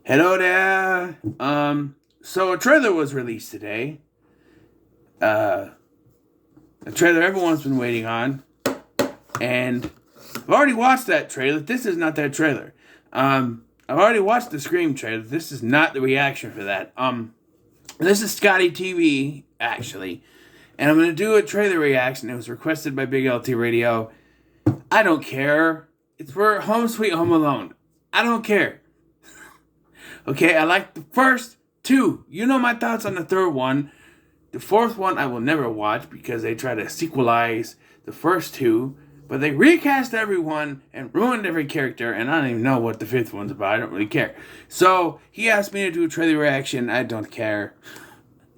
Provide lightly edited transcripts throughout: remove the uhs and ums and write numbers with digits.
Hello there. So a trailer was released today. A trailer everyone's been waiting on. And I've already watched that trailer. This is not that trailer. I've already watched the Scream trailer. This is not the reaction for that. This is Scotty TV, actually. And I'm going to do a trailer reaction. It was requested by Big LT Radio. I don't care. It's for Home Sweet Home Alone. I don't care. Okay, I like the first two. You know my thoughts on the third one. The fourth one I will never watch because they try to sequelize the first two. But they recast everyone and ruined every character. And I don't even know what the fifth one's about. I don't really care. So he asked me to do a trailer reaction. I don't care.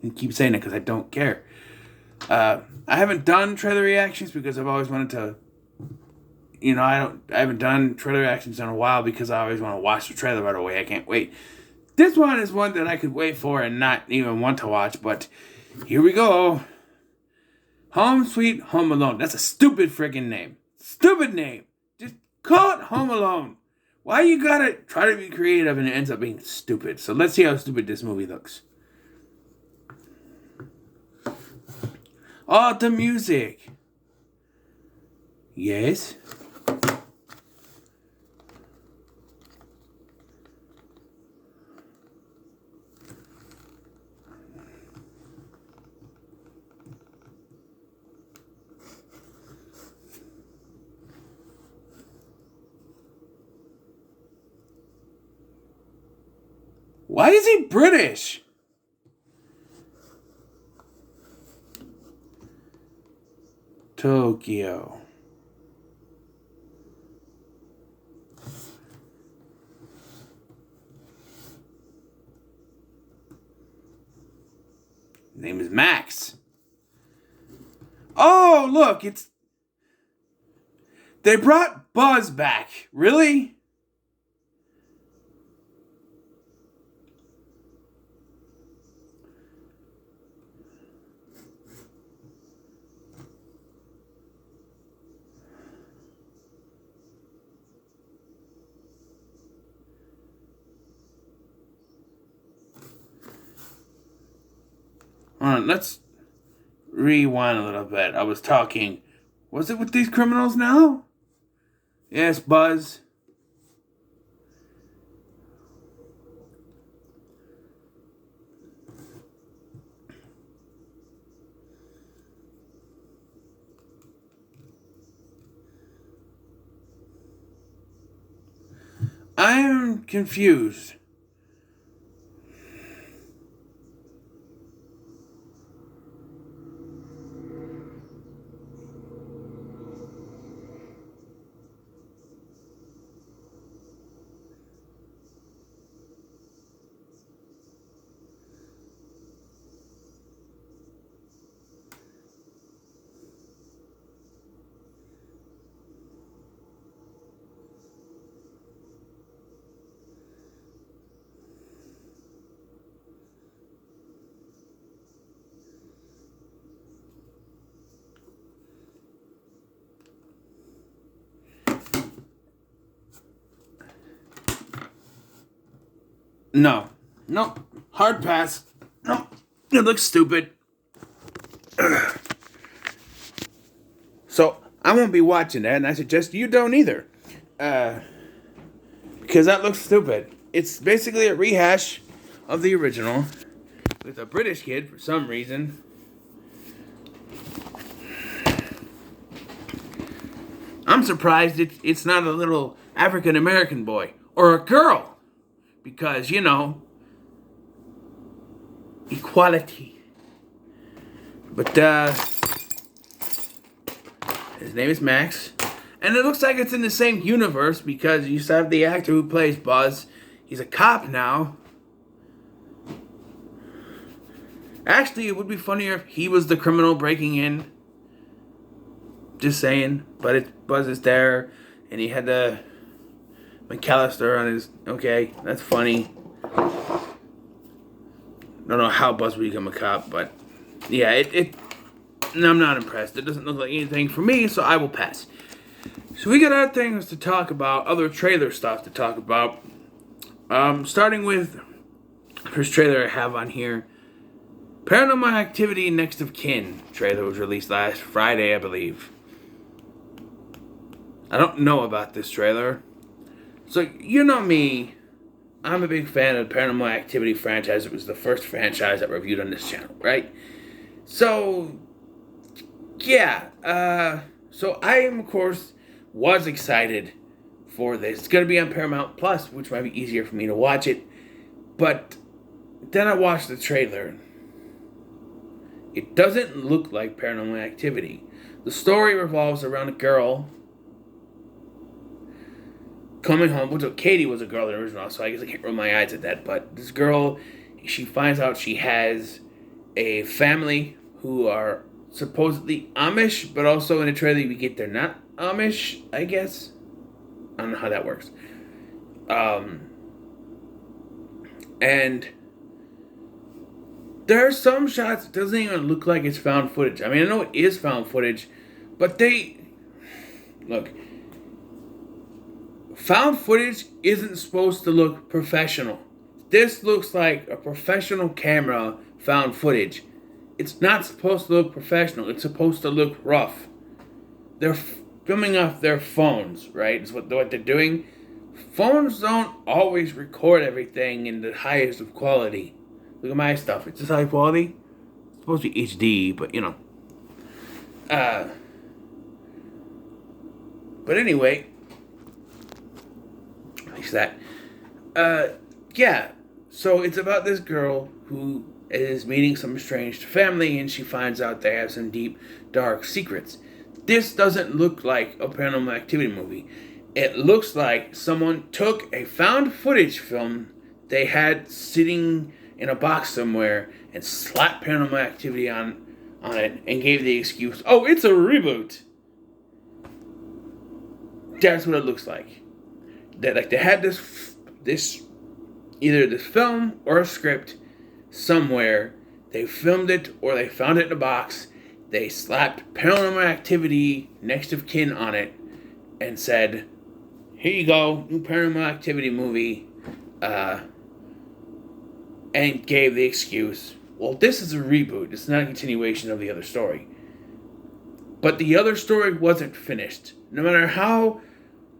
I keep saying it because I don't care. I haven't done trailer reactions because I've always wanted to. I haven't done trailer reactions in a while because I always want to watch the trailer right away. I can't wait. This one is one that I could wait for and not even want to watch, but here we go. Home Sweet Home Alone. That's a stupid friggin' name. Stupid name. Just call it Home Alone. Why you gotta try to be creative and it ends up being stupid? So let's see how stupid this movie looks. Oh, the music. Yes. Why is he British? Tokyo. His name is Max. Oh, look, they brought Buzz back. Really? Let's rewind a little bit. I was talking. Was it with these criminals now? Yes, Buzz. I am confused. No. Hard pass. No. It looks stupid. So, I won't be watching that, and I suggest you don't either. Because that looks stupid. It's basically a rehash of the original with a British kid for some reason. I'm surprised it's not a little African American boy or a girl. Because, equality. But, his name is Max. And it looks like it's in the same universe because you used to have the actor who plays Buzz. He's a cop now. Actually, it would be funnier if he was the criminal breaking in. Just saying. But Buzz is there. And he had the McAllister on his. Okay, that's funny. Don't know how Buzz would become a cop, but yeah, I'm not impressed. It doesn't look like anything for me, so I will pass. So we got other things to talk about, other trailer stuff to talk about. Starting with first trailer I have on here. Paranormal Activity Next of Kin trailer was released last Friday, I believe. I don't know about this trailer. So, you know me. I'm a big fan of the Paranormal Activity franchise. It was the first franchise I reviewed on this channel, right? So, yeah. So I am, of course, was excited for this. It's going to be on Paramount Plus, which might be easier for me to watch it. But then I watched the trailer. It doesn't look like Paranormal Activity. The story revolves around a girl coming home. Well, Katie was a girl in the original, so I guess I can't roll my eyes at that. But this girl, she finds out she has a family who are supposedly Amish, but also in the trailer we get they're not Amish, I guess. I don't know how that works. And there are some shots that doesn't even look like it's found footage. I mean, I know it is found footage, but look, found footage isn't supposed to look professional. This looks like a professional camera found footage. It's not supposed to look professional. It's supposed to look rough. They're filming off their phones, right? Is what they're doing. Phones don't always record everything in the highest of quality. Look at my stuff. It's just high quality. It's supposed to be HD, but you know. But anyway, at least that. Yeah. So it's about this girl who is meeting some estranged family, and she finds out they have some deep, dark secrets. This doesn't look like a Paranormal Activity movie. It looks like someone took a found footage film they had sitting in a box somewhere and slapped Paranormal Activity on it and gave the excuse, oh, it's a reboot. That's what it looks like. That like they had this either this film or a script somewhere. They filmed it or they found it in a box. They slapped Paranormal Activity Next of Kin on it and said, here you go, new Paranormal Activity movie. And gave the excuse, well, this is a reboot. It's not a continuation of the other story. But the other story wasn't finished. No matter how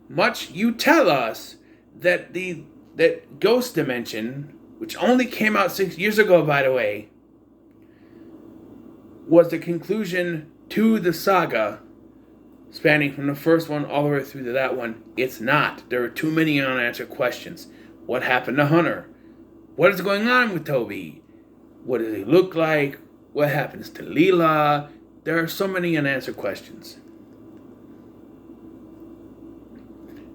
much you tell us that that Ghost Dimension, which only came out 6 years ago, by the way, was the conclusion to the saga, spanning from the first one all the way through to that one. It's not. There are too many unanswered questions. What happened to Hunter? What is going on with Toby? What does he look like? What happens to Leela? There are so many unanswered questions.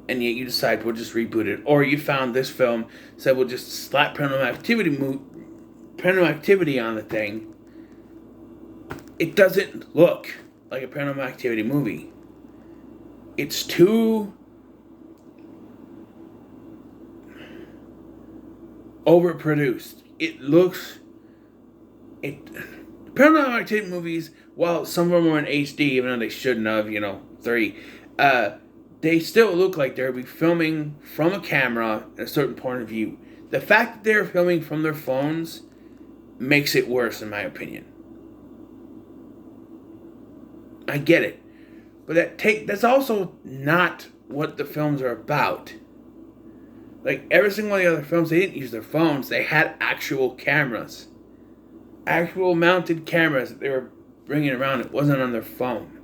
And yet you decide we'll just reboot it. Or you found this film, said we'll just slap Paranormal Activity on the thing. It doesn't look like a Paranormal Activity movie. It's too overproduced. Paranormal Activity movies, while some of them were in HD, even though they shouldn't have, 3, they still look like they'll be filming from a camera at a certain point of view. The fact that they're filming from their phones makes it worse, in my opinion. I get it. But that's also not what the films are about. Like, every single one of the other films, they didn't use their phones. They had actual cameras. Actual mounted cameras that they were bringing around. It wasn't on their phone.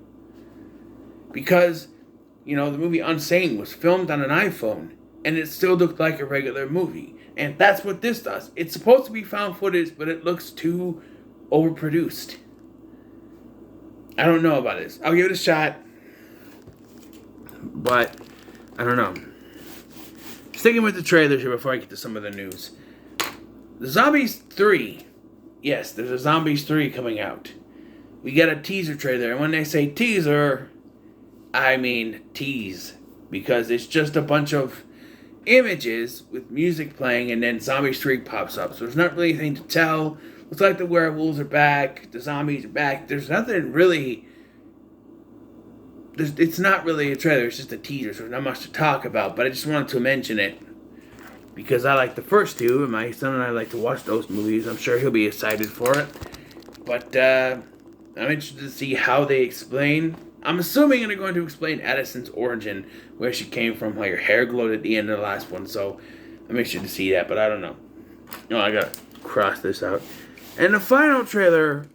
Because, the movie Unsane was filmed on an iPhone. And it still looked like a regular movie. And that's what this does. It's supposed to be found footage, but it looks too overproduced. I don't know about this. I'll give it a shot. But, I don't know. Sticking with the trailers here before I get to some of the news. The Zombies 3. Yes, there's a Zombies 3 coming out. We got a teaser trailer. And when they say teaser, I mean tease. Because it's just a bunch of images with music playing and then Zombies 3 pops up. So there's not really anything to tell. Looks like the werewolves are back. The zombies are back. There's nothing really... It's not really a trailer. It's just a teaser. So there's not much to talk about. But I just wanted to mention it. because I like the first two, and my son and I like to watch those movies. I'm sure he'll be excited for it. But I'm interested to see how they explain. I'm assuming they're going to explain Addison's origin, where she came from, how her hair glowed at the end of the last one. So I'm interested to see that, but I don't know. No, I gotta cross this out. And the final trailer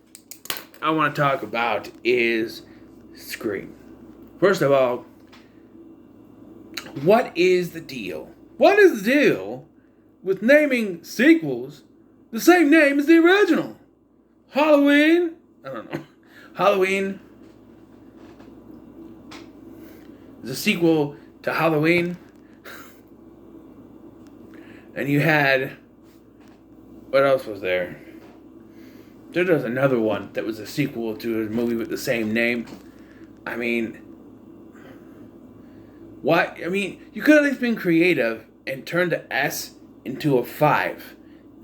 I want to talk about is Scream. First of all, what is the deal? What is the deal with naming sequels the same name as the original? Halloween? I don't know. Halloween is a sequel to Halloween. And you had... What else was there? There was another one that was a sequel to a movie with the same name. I mean... What? I mean, you could have at least been creative and turned the S into a 5.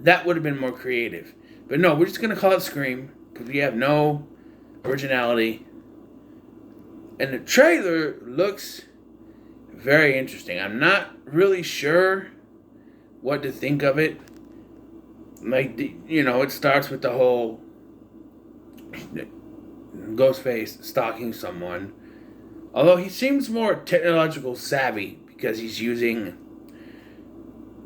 That would have been more creative. But no, we're just going to call it Scream because we have no originality. And the trailer looks very interesting. I'm not really sure what to think of it. Like, it starts with the whole Ghostface stalking someone. Although he seems more technological savvy because he's using,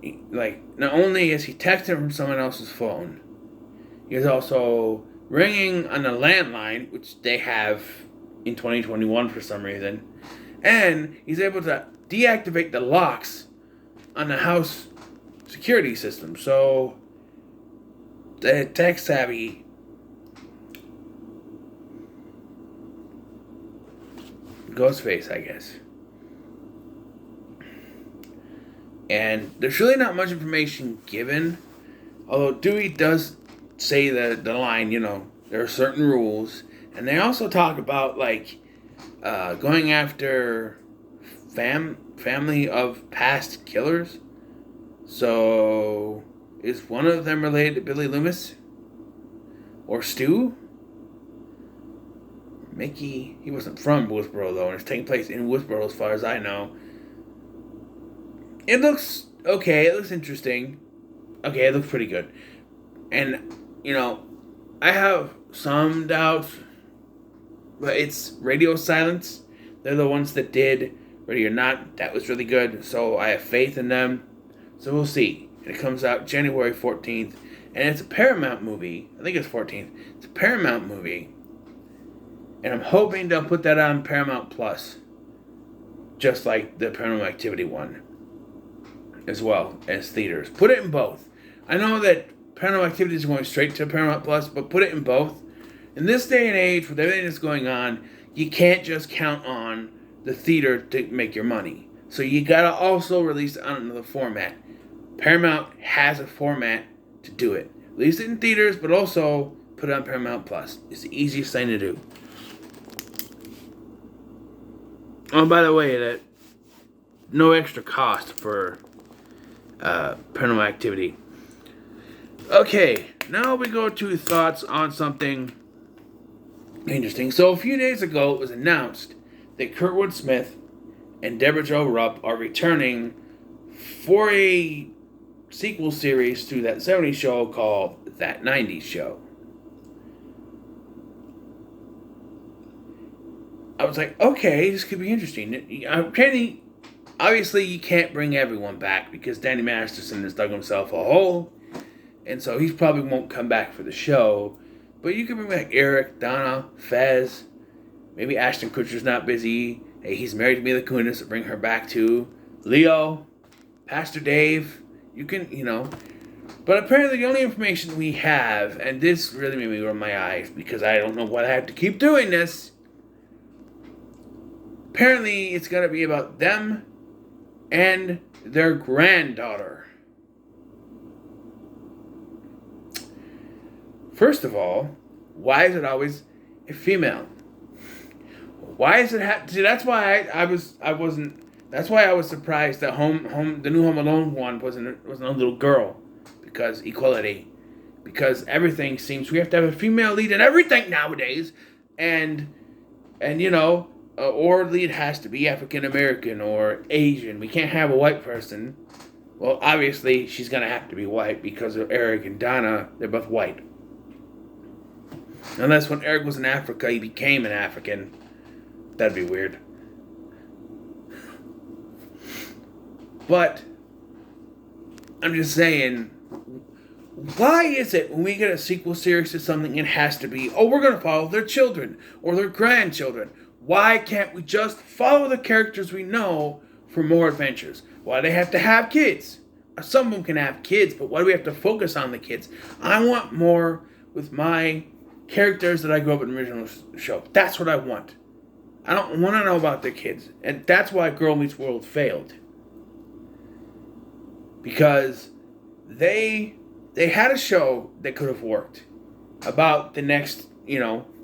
not only is he texting from someone else's phone, he's also ringing on a landline, which they have in 2021 for some reason, and he's able to deactivate the locks on the house security system. So, the tech savvy Ghostface, I guess. And there's really not much information given. Although Dewey does say the line, there are certain rules. And they also talk about, going after family of past killers. So, is one of them related to Billy Loomis? Or Stu? Mickey, he wasn't from Woodsboro, though, and it's taking place in Woodsboro as far as I know. It looks okay, it looks interesting. Okay, it looks pretty good. And, I have some doubts, but it's Radio Silence. They're the ones that did Ready or Not. That was really good, so I have faith in them. So we'll see. And it comes out January 14th, and it's a Paramount movie. I think it's 14th. It's a Paramount movie. And I'm hoping they'll put that on Paramount Plus. Just like the Paranormal Activity one. As well as theaters. Put it in both. I know that Paranormal Activity is going straight to Paramount Plus, but put it in both. In this day and age, with everything that's going on, you can't just count on the theater to make your money. So you gotta also release it on another format. Paramount has a format to do it. Release it in theaters, but also put it on Paramount Plus. It's the easiest thing to do. Oh, by the way, that no extra cost for Paranormal Activity. Okay, now we go to thoughts on something interesting. So a few days ago, it was announced that Kurtwood Smith and Deborah Jo Rupp are returning for a sequel series to that 70s show called That 90s Show. I was like, okay, this could be interesting. Obviously, you can't bring everyone back because Danny Masterson has dug himself a hole. And so he probably won't come back for the show. But you can bring back Eric, Donna, Fez. Maybe Ashton Kutcher's not busy. Hey, he's married to Mila Kunis, so bring her back too. Leo, Pastor Dave. You can, But apparently the only information we have, and this really made me roll my eyes because I don't know why I have to keep doing this. Apparently, it's going to be about them and their granddaughter. First of all, why is it always a female? Why is it see, that's why that's why I was surprised that the new Home Alone one wasn't a little girl, because equality. Because everything seems we have to have a female lead in everything nowadays, and or lead has to be African American or Asian. We can't have a white person. Well, obviously, she's going to have to be white because of Eric and Donna. They're both white. Unless when Eric was in Africa, he became an African. That'd be weird. But, I'm just saying, why is it when we get a sequel series to something, it has to be, oh, we're going to follow their children or their grandchildren? Why can't we just follow the characters we know for more adventures? Why do they have to have kids? Some of them can have kids, but why do we have to focus on the kids? I want more with my characters that I grew up in the original show. That's what I want. I don't want to know about the kids. And that's why Girl Meets World failed. Because they had a show that could have worked about the next,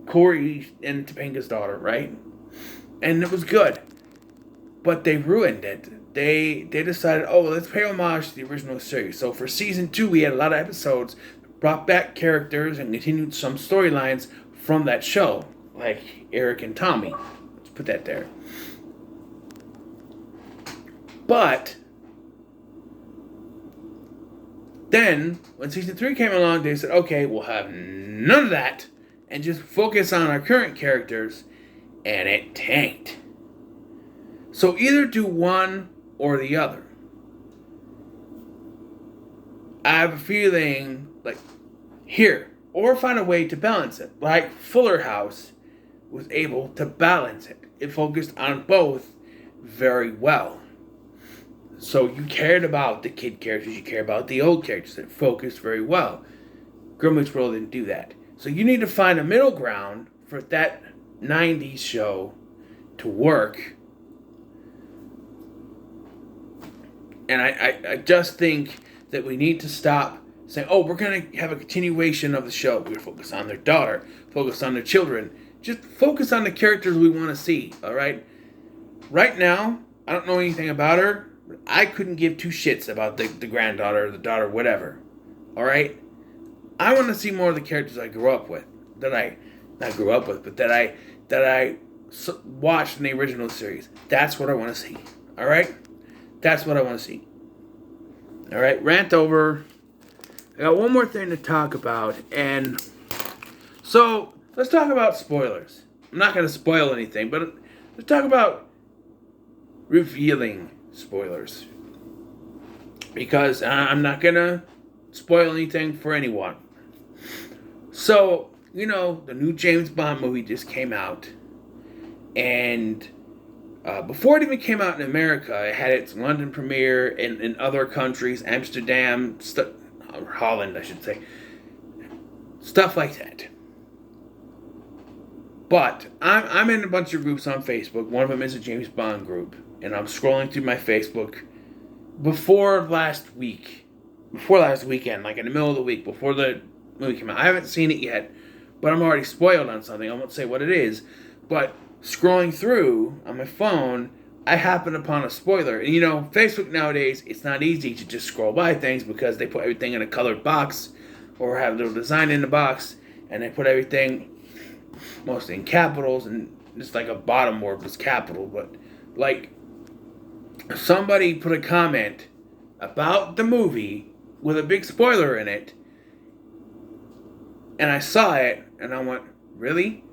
Corey and Topanga's daughter, right? And it was good. But they ruined it. They decided, let's pay homage to the original series. So for season 2, we had a lot of episodes, brought back characters, and continued some storylines from that show. Like Eric and Tommy. Let's put that there. But then, when season 3 came along, they said, okay, we'll have none of that, and just focus on our current characters, and it tanked. So either do one or the other. I have a feeling, or find a way to balance it. Like Fuller House was able to balance it. It focused on both very well. So you cared about the kid characters, you cared about the old characters. It focused very well. Girl Meets World didn't do that. So you need to find a middle ground for that 90s show to work. And I just think that we need to stop saying, we're going to have a continuation of the show. We're going to focus on their daughter, focus on their children. Just focus on the characters we want to see, all right? Right now, I don't know anything about her. But I couldn't give two shits about the granddaughter, the daughter, whatever. All right? I want to see more of the characters I grew up with. That I watched in the original series. That's what I want to see. All right? That's what I want to see. All right, rant over. I got one more thing to talk about, and so let's talk about spoilers. I'm not going to spoil anything, but let's talk about revealing spoilers, because I'm not going to spoil anything for anyone. So, the new James Bond movie just came out, and before it even came out in America, it had its London premiere in other countries, Amsterdam, Holland, I should say. Stuff like that. But I'm in a bunch of groups on Facebook. One of them is a James Bond group. And I'm scrolling through my Facebook before last weekend, like in the middle of the week, before the movie came out. I haven't seen it yet, but I'm already spoiled on something. I won't say what it is. But scrolling through on my phone, I happened upon a spoiler. And Facebook nowadays, it's not easy to just scroll by things because they put everything in a colored box or have a little design in the box, and they put everything mostly in capitals, and just like a bottom word was capital. But somebody put a comment about the movie with a big spoiler in it, and I saw it, and I went, really?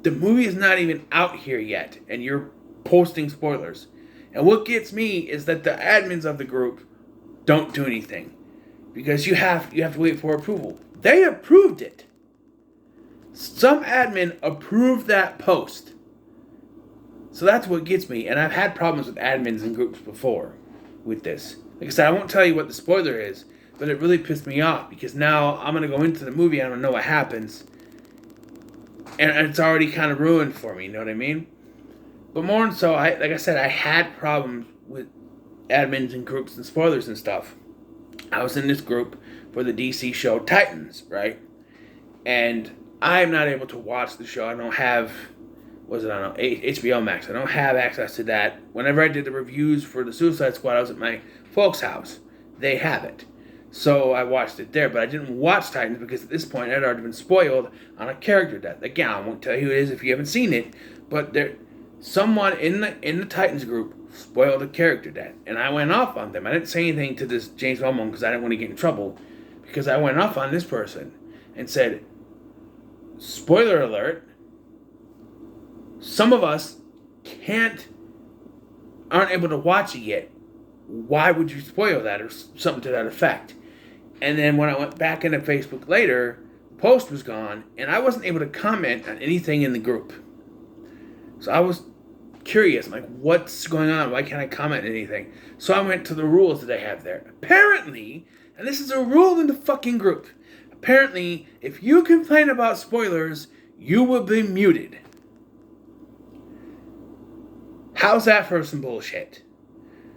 The movie is not even out here yet, and you're posting spoilers. And what gets me is that the admins of the group don't do anything, because you have to wait for approval. They approved it. Some admin approved that post. So that's what gets me, and I've had problems with admins in groups before with this. Like I said, I won't tell you what the spoiler is, but it really pissed me off, because now I'm going to go into the movie, I don't know what happens, and it's already kind of ruined for me, you know what I mean? But more than so, like I said, I had problems with admins and groups and spoilers and stuff. I was in this group for the DC show Titans, right? And I'm not able to watch the show. I don't have, HBO Max. I don't have access to that. Whenever I did the reviews for the Suicide Squad, I was at my folks' house. They have it. So I watched it there, but I didn't watch Titans because at this point I'd already been spoiled on a character death. Again, I won't tell you who it is if you haven't seen it, but someone in the Titans group spoiled a character death. And I went off on them. I didn't say anything to this James Belmont because I didn't want to get in trouble. Because I went off on this person and said, spoiler alert, some of us aren't able to watch it yet. Why would you spoil that, or something to that effect? And then when I went back into Facebook later, the post was gone, and I wasn't able to comment on anything in the group. So I was curious, I'm like, what's going on? Why can't I comment on anything? So I went to the rules that they have there. Apparently, and this is a rule in the fucking group, apparently, if you complain about spoilers, you will be muted. How's that for some bullshit?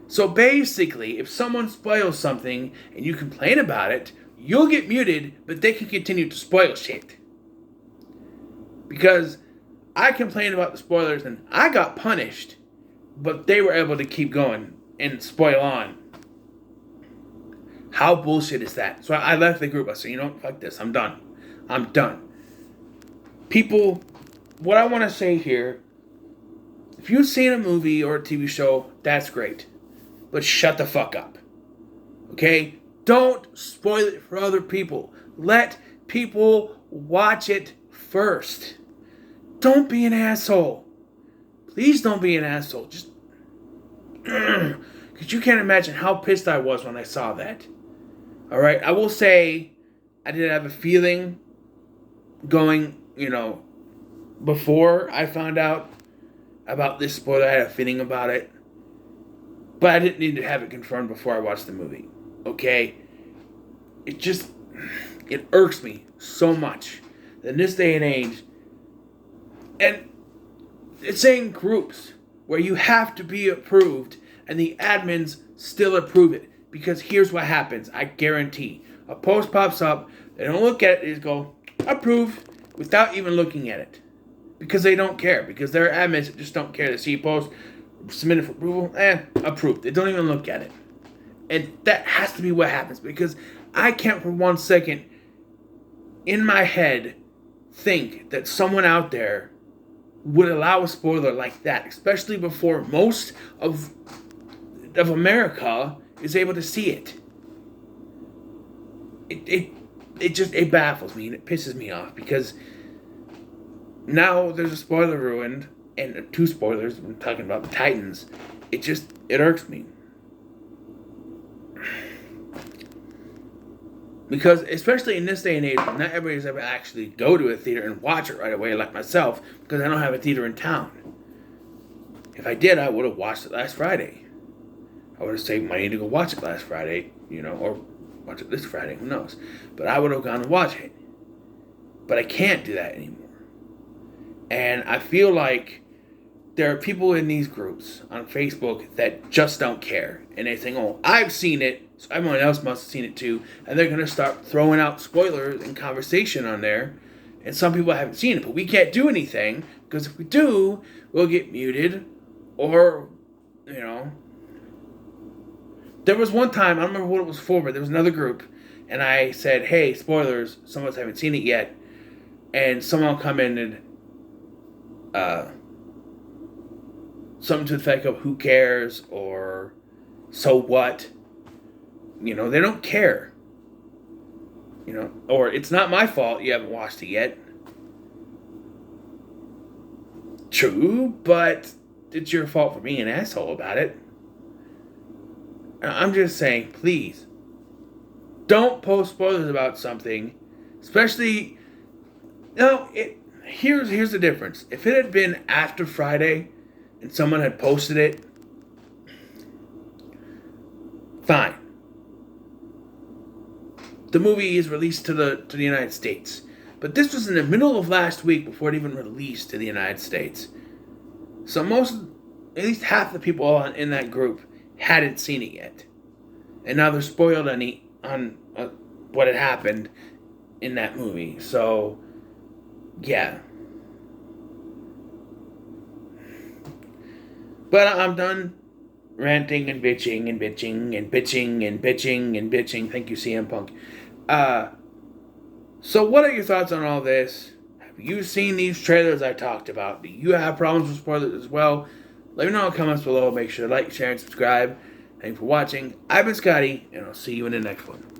So basically, if someone spoils something and you complain about it, you'll get muted, but they can continue to spoil shit. Because I complained about the spoilers and I got punished, but they were able to keep going and spoil on. How bullshit is that? So I left the group. I said, fuck this. I'm done. People, what I want to say here, if you've seen a movie or a TV show, that's great. But shut the fuck up. Okay? Don't spoil it for other people. Let people watch it first. Don't be an asshole. Please don't be an asshole. Just... because you can't imagine how pissed I was when I saw that. Alright? I will say, I did have a feeling going, before I found out about this spoiler. I had a feeling about it. But I didn't need to have it confirmed before I watched the movie. Okay? It irks me so much that in this day and age, and it's in groups where you have to be approved and the admins still approve it. Because here's what happens, I guarantee. A post pops up, they don't look at it, they just go, approve, without even looking at it. Because they don't care. Because there are admins that just don't care. They see a post, submitted for approval, approved. They don't even look at it. And that has to be what happens. Because I can't for 1 second, in my head, think that someone out there would allow a spoiler like that. Especially before most of America is able to see it. It baffles me and it pisses me off. Because now there's a spoiler ruined, and 2 spoilers, I'm talking about the Titans. It irks me. Because, especially in this day and age, not everybody's ever actually go to a theater and watch it right away, like myself, because I don't have a theater in town. If I did, I would have watched it last Friday. I would have saved money to go watch it last Friday, or watch it this Friday, who knows. But I would have gone to watch it. But I can't do that anymore. And I feel like there are people in these groups on Facebook that just don't care. And they think, oh, I've seen it, so everyone else must have seen it too. And they're going to start throwing out spoilers and conversation on there. And some people haven't seen it, but we can't do anything. Because if we do, we'll get muted. Or, There was one time, I don't remember what it was for, but there was another group. And I said, hey, spoilers, some of us haven't seen it yet. And someone will come in and something to the effect of who cares or so what. They don't care. Or it's not my fault you haven't watched it yet. True, but it's your fault for being an asshole about it. I'm just saying, please, don't post spoilers about something, especially, here's the difference. If it had been after Friday and someone had posted it, fine. The movie is released to the United States. But this was in the middle of last week before it even released to the United States. So at least half the people in that group hadn't seen it yet. And now they're spoiled on what had happened in that movie. So, yeah. But I'm done ranting and bitching and bitching and bitching and bitching and bitching. Thank you, CM Punk. So what are your thoughts on all this? Have you seen these trailers I talked about? Do you have problems with spoilers as well? Let me know in the comments below. Make sure to like, share, and subscribe. Thanks for watching. I've been Scotty, and I'll see you in the next one.